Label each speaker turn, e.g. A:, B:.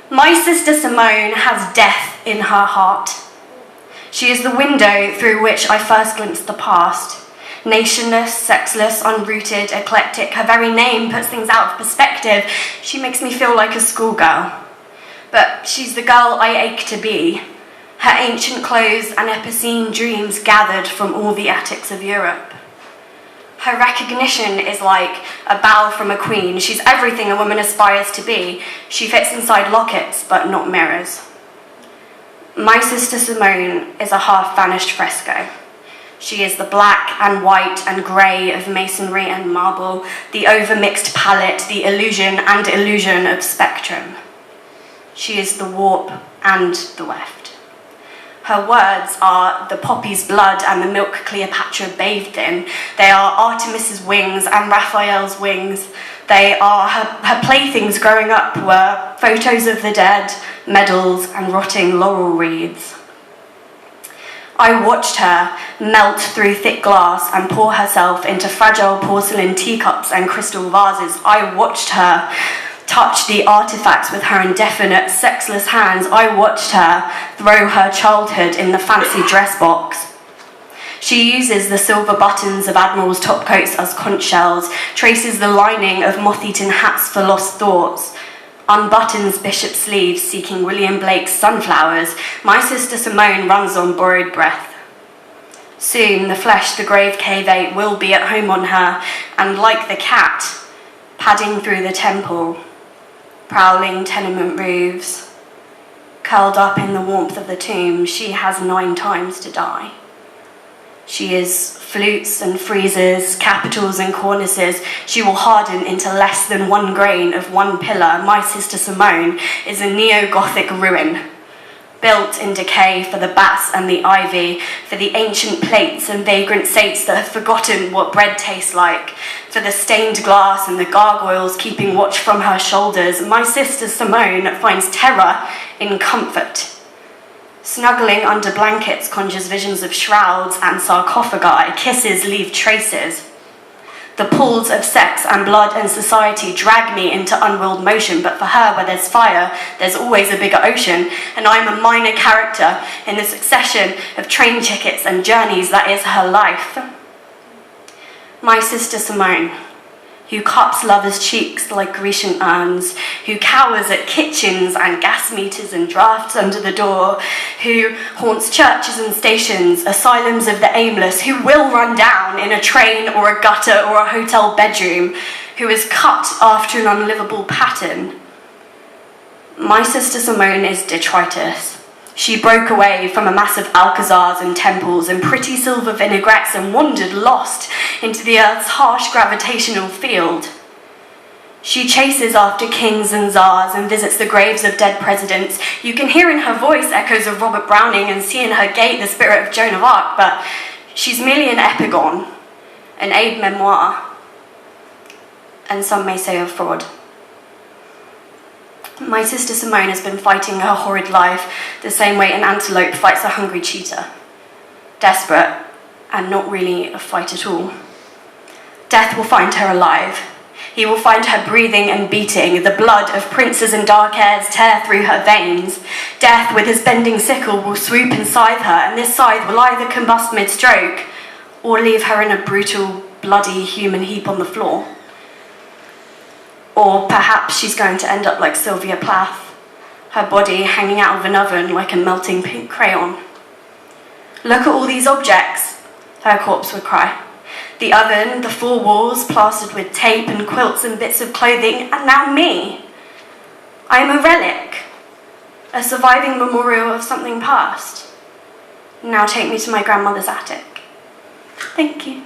A: My sister Simone has death in her heart. She is the window through which I first glimpsed the past. Nationless, sexless, unrooted, eclectic, her very name puts things out of perspective. She makes me feel like a schoolgirl. But she's the girl I ache to be. Her ancient clothes and epicene dreams gathered from all the attics of Europe. Her recognition is like a bow from a queen. She's everything a woman aspires to be. She fits inside lockets, but not mirrors. My sister Simone is a half-vanished fresco. She is the black and white and grey of masonry and marble, the overmixed palette, the illusion and illusion of spectrum. She is the warp and the weft. Her words are the poppy's blood and the milk Cleopatra bathed in. They are Artemis's wings and Raphael's wings. They are her playthings growing up were photos of the dead, medals and rotting laurel wreaths. I watched her melt through thick glass and pour herself into fragile porcelain teacups and crystal vases. I watched her touch the artifacts with her indefinite, sexless hands. I watched her throw her childhood in the fancy dress box. She uses the silver buttons of admirals' topcoats as conch shells, traces the lining of moth-eaten hats for lost thoughts, unbuttons bishop sleeves seeking William Blake's sunflowers. My sister Simone runs on borrowed breath. Soon the flesh the grave cave ate will be at home on her, and like the cat, padding through the temple, prowling tenement roofs, curled up in the warmth of the tomb, she has 9 times to die. She is flutes and friezes, capitals and cornices. She will harden into less than 1 grain of 1 pillar. My sister Simone is a neo-Gothic ruin, built in decay for the bats and the ivy, for the ancient plates and vagrant saints that have forgotten what bread tastes like, for the stained glass and the gargoyles keeping watch from her shoulders. My sister Simone finds terror in comfort. Snuggling under blankets conjures visions of shrouds and sarcophagi. Kisses leave traces. The pools of sex and blood and society drag me into unwilled motion, but for her, where there's fire, there's always a bigger ocean, and I'm a minor character in the succession of train tickets and journeys that is her life. My sister Simone, who cups lovers' cheeks like Grecian urns, who cowers at kitchens and gas meters and drafts under the door, who haunts churches and stations, asylums of the aimless, who will run down in a train or a gutter or a hotel bedroom, who is cut after an unlivable pattern. My sister Simone is detritus. She broke away from a mass of alcazars and temples and pretty silver vinaigrettes and wandered lost into the earth's harsh gravitational field. She chases after kings and czars and visits the graves of dead presidents. You can hear in her voice echoes of Robert Browning and see in her gait the spirit of Joan of Arc, but she's merely an epigon, an aide-memoire, and some may say a fraud. My sister Simone has been fighting her horrid life the same way an antelope fights a hungry cheetah. Desperate, and not really a fight at all. Death will find her alive. He will find her breathing and beating. The blood of princes and dark hairs tear through her veins. Death with his bending sickle will swoop and scythe her, and this scythe will either combust mid-stroke or leave her in a brutal, bloody human heap on the floor. Or perhaps she's going to end up like Sylvia Plath, her body hanging out of an oven like a melting pink crayon. Look at all these objects, her corpse would cry. The oven, the 4 walls plastered with tape and quilts and bits of clothing, and now me. I am a relic, a surviving memorial of something past. Now take me to my grandmother's attic. Thank you.